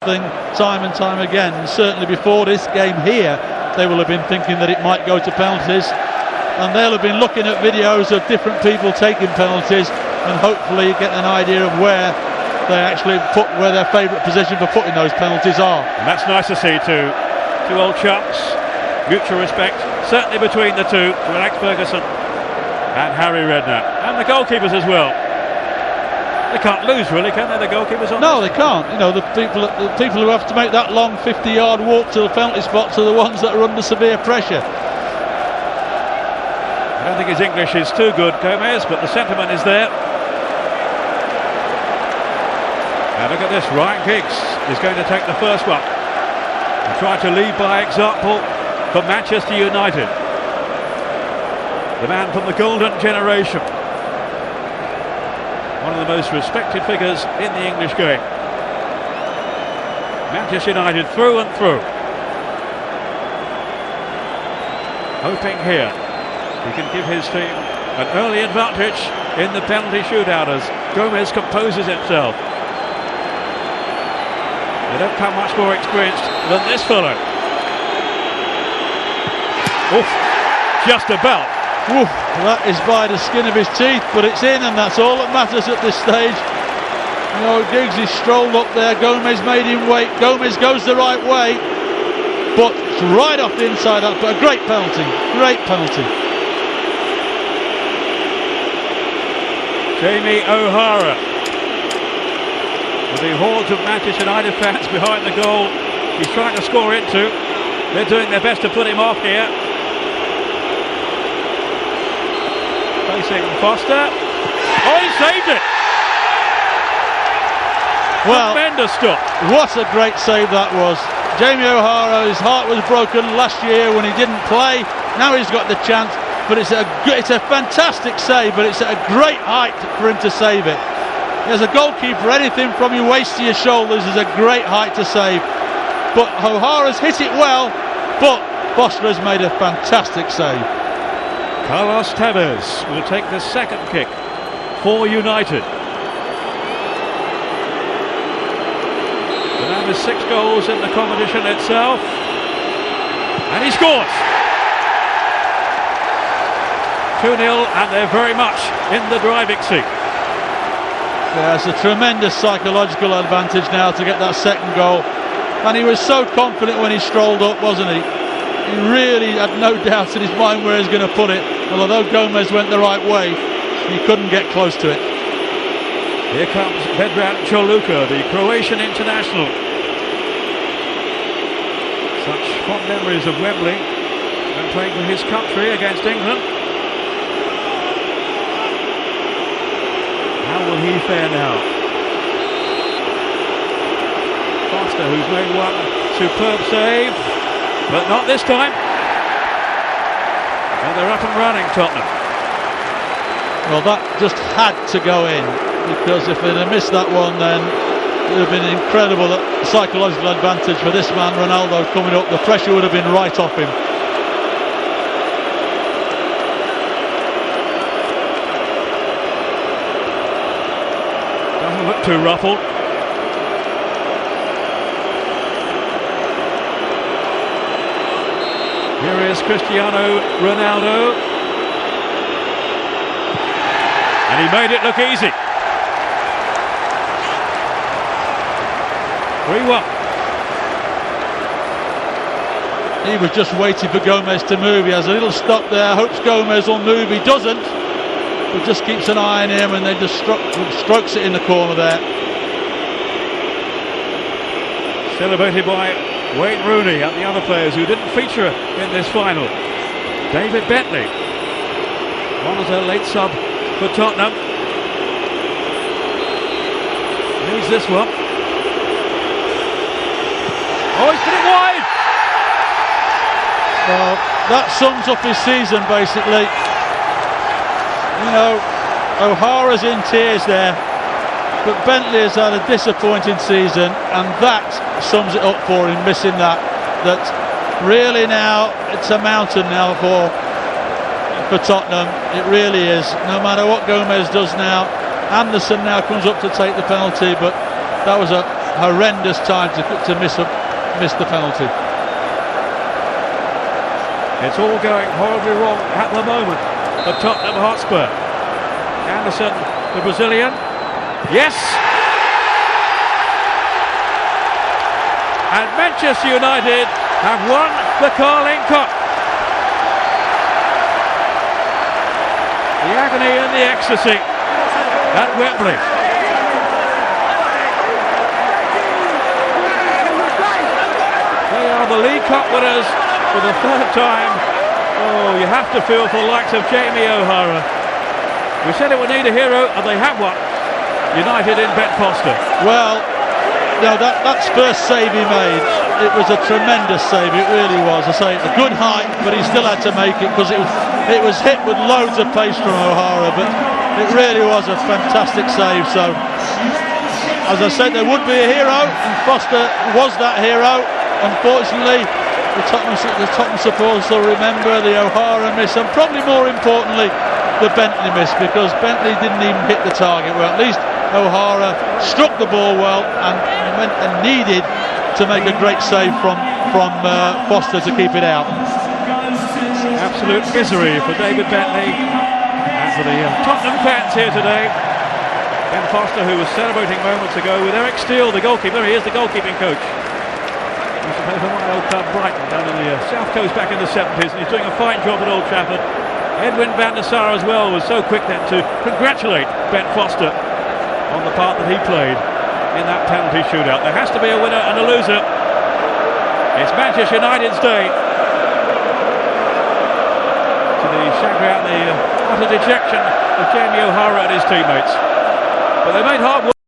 Time and time again, and certainly before this game here they will have been thinking that it might go to penalties, and they'll have been looking at videos of different people taking penalties and hopefully get an idea of where they actually put, where their favourite position for putting those penalties are. And that's nice to see too. Two old chaps, mutual respect certainly between the two, Alex Ferguson and Harry Redknapp, and the goalkeepers as well. They can't lose, really, can they? The goalkeepers on. No, they can't. You know, the people who have to make that long 50-yard walk to the penalty spots are the ones that are under severe pressure. I don't think his English is too good, Gomez, but the sentiment is there. Now look at this. Ryan Giggs is going to take the first one and try to lead by example for Manchester United. The man from the golden generation. One of the most respected figures in the English game. Manchester United through and through. Hoping here he can give his team an early advantage in the penalty shootout as Gomez composes himself. They don't come much more experienced than this fellow. Oof, just about. Oof, that is by the skin of his teeth, but it's in, and that's all that matters at this stage. You know, Giggs is strolled up there. Gomez made him wait. Gomez goes the right way, but it's right off the inside out. But a great penalty, great penalty. Jamie O'Hara, with the hordes of Manchester United fans behind the goal he's trying to score into. They're doing their best to put him off here. Facing Foster. Oh, he saved it! Well, tremendous stop. What a great save that was. Jamie O'Hara, his heart was broken last year when he didn't play. Now he's got the chance, but it's a fantastic save, but it's at a great height for him to save it. As a goalkeeper, anything from your waist to your shoulders is a great height to save. But O'Hara's hit it well, but Foster has made a fantastic save. Carlos Tevez will take the second kick for United. The man with 6 goals in the competition itself, and he scores. 2-0, and they're very much in the driving seat. Yeah, it's a tremendous psychological advantage now to get that second goal, and he was so confident when he strolled up, wasn't he? He really had no doubt in his mind where he was going to put it, and although Gomez went the right way, he couldn't get close to it. Here comes Vedran Čoluka, the Croatian international. Such fond memories of Wembley and playing for his country against England. How will he fare now? Foster, who's made one superb save, but not this time. And they're up and running, Tottenham. Well, that just had to go in, because if they'd have missed that one, then it would have been an incredible psychological advantage for this man, Ronaldo, coming up. The pressure would have been right off him. Doesn't look too ruffled. Here is Cristiano Ronaldo, and he made it look easy. 3-1. He was just waiting for Gomez to move. He has a little stop there, hopes Gomez will move. He doesn't, but just keeps an eye on him, and then just strokes it in the corner there. Celebrated by Wayne Rooney and the other players who didn't feature in this final. David Bentley, one of the late sub for Tottenham. Here's this one. Oh, he's put it wide! Well, that sums up his season, basically. You know, O'Hara's in tears there, but Bentley has had a disappointing season, and that sums it up for him, missing that. That really now, it's a mountain now for Tottenham. It really is. No matter what Gomez does now, Anderson now comes up to take the penalty, but that was a horrendous time to miss the penalty. It's all going horribly wrong at the moment for Tottenham Hotspur. Anderson, the Brazilian. Yes! And Manchester United have won the Carling Cup. The agony and the ecstasy at Wembley. They are the League Cup winners for the third time. Oh, you have to feel for the likes of Jamie O'Hara. We said it would need a hero, and they have one. United in Ben Foster. Well, no, that's first save he made. It was a tremendous save. It really was. I say it's a good height, but he still had to make it because it was hit with loads of pace from O'Hara. But it really was a fantastic save. So, as I said, there would be a hero, and Foster was that hero. Unfortunately, the Tottenham supporters will remember the O'Hara miss, and probably more importantly, the Bentley miss, because Bentley didn't even hit the target. Well, at least O'Hara struck the ball well and went and needed to make a great save from Foster to keep it out. Absolute misery for David Bentley and for the Tottenham fans here today. Ben Foster, who was celebrating moments ago with Eric Steele, the goalkeeper. He is the goalkeeping coach. He used to play for my old club Brighton down in the South Coast back in the 70s, and he's doing a fine job at Old Trafford. Edwin van der Sar as well was so quick then to congratulate Ben Foster on the part that he played in that penalty shootout. There has to be a winner and a loser. It's Manchester United's day. To the chagrin, the utter dejection of Jamie O'Hara and his teammates. But they made hard work.